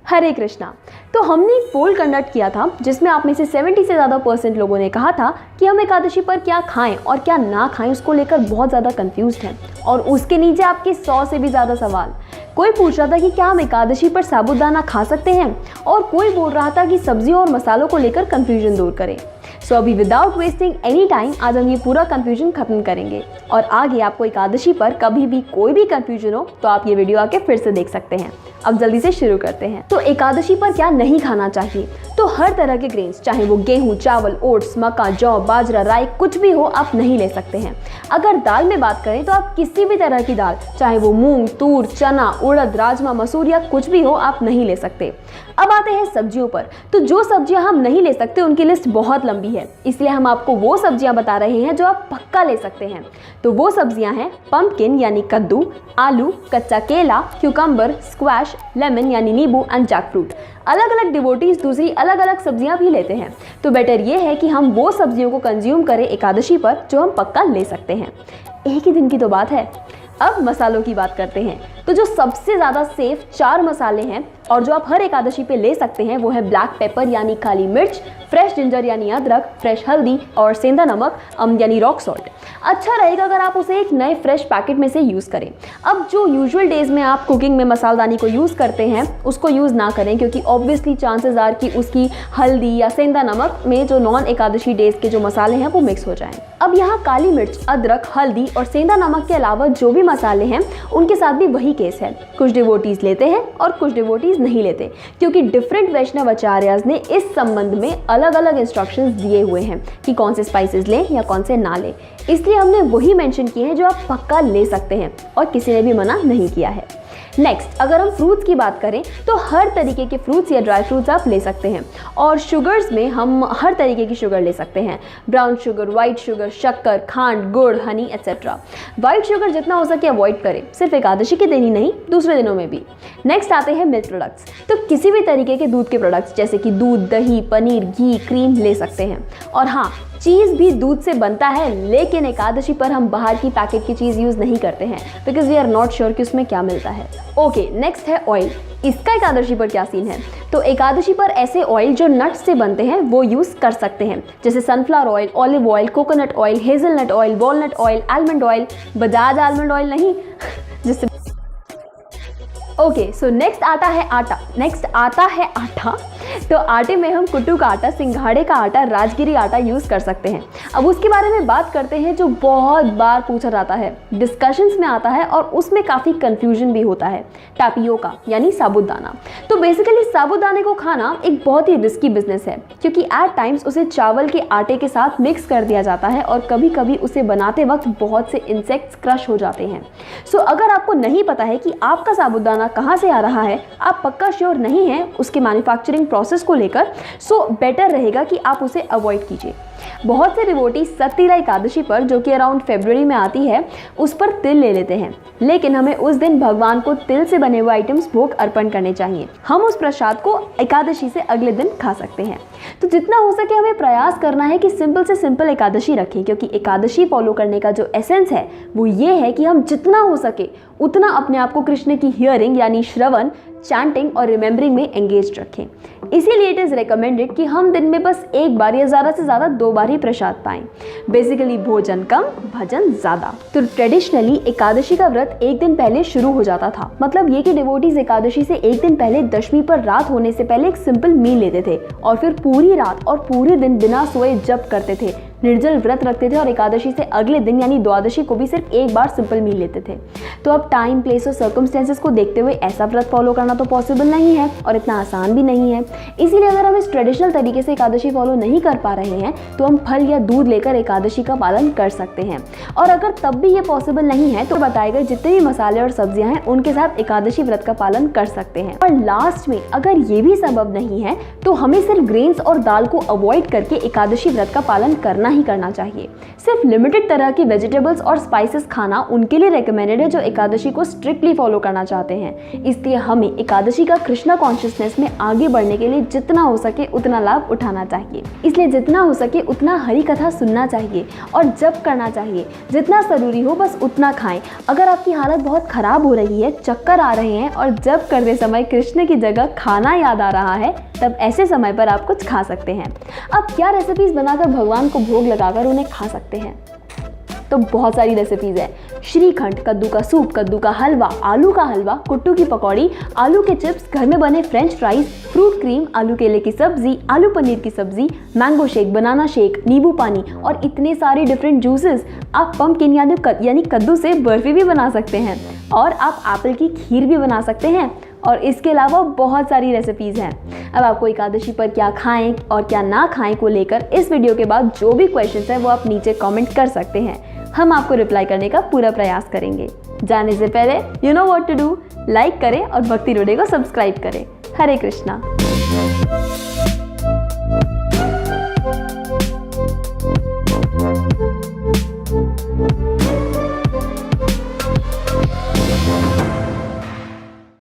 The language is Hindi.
हरे कृष्णा। तो हमने एक पोल कंडक्ट किया था जिसमें आप में से 70 से ज़्यादा % लोगों ने कहा था कि हम एकादशी पर क्या खाएं और क्या ना खाएं उसको लेकर बहुत ज़्यादा कंफ्यूज्ड हैं। और उसके नीचे आपके 100 से भी ज़्यादा सवाल। कोई पूछ रहा था कि क्या हम एकादशी पर साबूदाना खा सकते हैं, और कोई बोल रहा था कि सब्जियों और मसालों को लेकर कंफ्यूजन दूर करें। सो अभी विदाउट वेस्टिंग एनी टाइम आज हम ये पूरा कंफ्यूजन खत्म करेंगे, और आगे आपको एकादशी पर कभी भी कोई भी कंफ्यूजन हो तो आप ये वीडियो आके फिर से देख सकते हैं। अब जल्दी से शुरू करते हैं। तो एकादशी पर क्या नहीं खाना चाहिए? तो हर तरह के ग्रेन्स, चाहे वो गेहूं, चावल, ओट्स, मक्का, जौ, बाजरा, राई, कुछ भी हो, आप नहीं ले सकते हैं। अगर दाल में बात करें तो आप किसी भी तरह की दाल, चाहे वो मूंग, तूर, चना, उड़द, राजमा, मसूर या कुछ भी हो, आप नहीं ले सकते। अब आते हैं सब्जियों पर। तो जो सब्जियां हम नहीं ले सकते उनकी लिस्ट बहुत लंबी है, इसलिए हम आपको वो सब्जियां बता रहे हैं जो आप पक्का ले सकते हैं। तो वो सब्जियां हैं पंपकिन यानी कद्दू, आलू, कच्चा केला, क्यूकम्बर, स्क्वैश, लेमन यानी नींबू एंड जैकफ्रूट। अलग अलग डिवोटीज दूसरी अलग अलग सब्जियां भी लेते हैं, तो बेटर ये है कि हम वो सब्जियों को कंज्यूम करें एकादशी पर जो हम पक्का ले सकते हैं। एक ही दिन की तो बात है। अब मसालों की बात करते हैं। तो जो सबसे ज़्यादा सेफ 4 मसाले हैं और जो आप हर एकादशी पे ले सकते हैं वो है ब्लैक पेपर यानी काली मिर्च, फ्रेश जिंजर यानी अदरक, फ्रेश हल्दी और सेंधा नमक यानी रॉक सॉल्ट। अच्छा रहेगा अगर आप उसे एक नए फ्रेश पैकेट में से यूज़ करें। अब जो यूजुअल डेज में आप कुकिंग में मसालदानी को यूज़ करते हैं उसको यूज़ ना करें, क्योंकि ऑब्वियसली चांसेस आर कि उसकी हल्दी या सेंधा नमक में जो नॉन एकादशी डेज के जो मसाले हैं वो मिक्स हो जाएं। अब यहाँ काली मिर्च, अदरक, हल्दी और सेंधा नमक के अलावा जो भी मसाले हैं उनके साथ भी वही केस है। कुछ डिवोटीज लेते हैं और कुछ डिवोटीज नहीं लेते, क्योंकि डिफरेंट वैष्णव आचार्यज ने इस संबंध में अलग अलग इंस्ट्रक्शंस दिए हुए हैं कि कौन से स्पाइसेस लें या कौन से ना लें। इसलिए हमने वही मेंशन किए हैं जो आप पक्का ले सकते हैं और किसी ने भी मना नहीं किया है। नेक्स्ट, अगर हम फ्रूट्स की बात करें तो हर तरीके के फ्रूट्स या ड्राई फ्रूट्स आप ले सकते हैं, और शुगर्स में हम हर तरीके की शुगर ले सकते हैं। ब्राउन शुगर, वाइट शुगर, शक्कर, खांड, गुड़, हनी एट्सेट्रा। वाइट शुगर जितना हो सके अवॉइड करें, सिर्फ एकादशी के दिन ही नहीं दूसरे दिनों में भी। नेक्स्ट आते हैं मिल्क प्रोडक्ट्स। तो किसी भी तरीके के दूध के प्रोडक्ट्स जैसे कि दूध, दही, पनीर, घी, क्रीम ले सकते हैं। और हाँ, चीज़ भी दूध से बनता है, लेकिन एकादशी पर हम बाहर की पैकेट की चीज़ यूज़ नहीं करते हैं because we are not sure कि उसमें क्या मिलता है। ओके, नेक्स्ट है ऑयल। इसका एकादशी पर क्या सीन है? तो एकादशी पर ऐसे ऑयल जो नट्स से बनते हैं वो यूज़ कर सकते हैं, जैसे sunflower oil, olive oil, coconut oil, hazelnut oil, walnut oil, almond oil, Bajaj almond oil नहीं जिससे। ओके, सो नेक्स्ट आता है आटा। तो आटे में हम कुट्टू का आटा, सिंघाड़े का आटा, राजगिरी आटा यूज़ कर सकते हैं। अब उसके बारे में बात करते हैं जो बहुत बार पूछा जाता है, डिस्कशंस में आता है और उसमें काफ़ी कंफ्यूजन भी होता है। टैपियोका यानी साबूदाना। तो बेसिकली साबूदाने को खाना एक बहुत ही रिस्की बिजनेस है, क्योंकि एट टाइम्स उसे चावल के आटे के साथ मिक्स कर दिया जाता है और कभी कभी उसे बनाते वक्त बहुत से इंसेक्ट्स क्रश हो जाते हैं। सो अगर आपको नहीं पता है कि आपका साबूदाना कहाँ से आ रहा है, आप पक्का श्योर नहीं हैं उसके मैन्युफैक्चरिंग प्रोसेस को लेकर, सो बेटर रहेगा कि आप उसे अवॉइड कीजिए। बहुत से डिवोटी सत्तीला एकादशी पर, जो कि अराउंड फरवरी में आती है, उस पर तिल ले लेते हैं, लेकिन हमें उस दिन भगवान को तिल से बने हुए आइटम्स भोग अर्पण करने चाहिए। हम उस प्रसाद को एकादशी से अगले दिन खा सकते हैं। तो जितना हो सके हमें प्रयास करना है कि सिंपल से सिंपल एकादशी रखें, क्योंकि एकादशी फॉलो करने का जो एसेंस है वो ये है कि हम जितना हो सके उतना अपने आप को कृष्ण की हियरिंग यानी श्रवण, चैंटिंग और रिमेंबरिंग में एंगेज रखें। इसीलिए इट इज़ रिकमेंडेड कि हम दिन में बस एक बार या ज़्यादा से ज़्यादा 2 बार ही प्रसाद पाएं। बेसिकली भोजन कम, भजन ज़्यादा। तो ट्रेडिशनली एकादशी का व्रत एक दिन पहले शुरू हो जाता था। मतलब ये कि डिवोटीज एकादशी से एक दिन पहले दशमी पर रात होने से पहले एक सिंपल मील लेते थे और फिर पूरी रात और पूरे दिन बिना सोए जप करते थे, निर्जल व्रत रखते थे और एकादशी से अगले दिन यानी द्वादशी को भी सिर्फ एक बार सिंपल मील लेते थे। तो अब टाइम, प्लेस और सर्कमस्टेंसेस को देखते हुए ऐसा व्रत फॉलो करना तो पॉसिबल नहीं है और इतना आसान भी नहीं है। इसीलिए अगर हम इस ट्रेडिशनल तरीके से एकादशी फॉलो नहीं कर पा रहे हैं तो हम फल या दूध लेकर एकादशी का पालन कर सकते हैं। और अगर तब भी ये पॉसिबल नहीं है तो बताए गए जितने भी मसाले और सब्जियां हैं उनके साथ एकादशी व्रत का पालन कर सकते हैं। और लास्ट में अगर ये भी संभव नहीं है तो हमें सिर्फ ग्रेन्स और दाल को अवॉइड करके एकादशी व्रत का पालन करना ही करना चाहिए। सिर्फ लिमिटेड तरह की वेजिटेबल्स और स्पाइसेस खाना उनके लिए रिकमेंडेड है जो एकादशी को स्ट्रिक्टली फॉलो करना चाहते हैं। इसलिए हमें एकादशी का कृष्णा कॉन्शियसनेस में आगे बढ़ने के लिए जितना हो सके उतना लाभ उठाना चाहिए। इसलिए जितना हो सके उतना हरि कथा सुनना चाहिए और जप करना चाहिए। जितना ज़रूरी हो बस उतना खाएं। अगर आपकी हालत बहुत ख़राब हो रही है, चक्कर आ रहे हैं और जप करते समय कृष्ण की जगह खाना याद आ रहा है, तब ऐसे समय पर आप कुछ खा सकते हैं। अब क्या रेसिपीज़ बनाकर भगवान को भोग लगाकर उन्हें खा सकते हैं? तो बहुत सारी रेसिपीज़ है। श्रीखंड, कद्दू का सूप, कद्दू का हलवा, आलू का हलवा, कुट्टू की पकौड़ी, आलू के चिप्स, घर में बने फ्रेंच फ्राइज, फ्रूट क्रीम, आलू केले की सब्जी, आलू पनीर की सब्जी, मैंगो शेक, बनाना शेक, नींबू पानी और इतने सारे डिफरेंट जूसेस। आप पम्पकिन यानी कद्दू से बर्फी भी बना सकते हैं और आप एप्पल की खीर भी बना सकते हैं। और इसके अलावा बहुत सारी रेसिपीज़ हैं। अब आपको एकादशी पर क्या खाएं और क्या ना खाएं को लेकर इस वीडियो के बाद जो भी क्वेश्चंस हैं वो आप नीचे कमेंट कर सकते हैं। हम आपको रिप्लाई करने का पूरा प्रयास करेंगे। जाने से पहले you know what to do, like करें और भक्ति रोडे को सब्सक्राइब करें। हरे कृष्णा।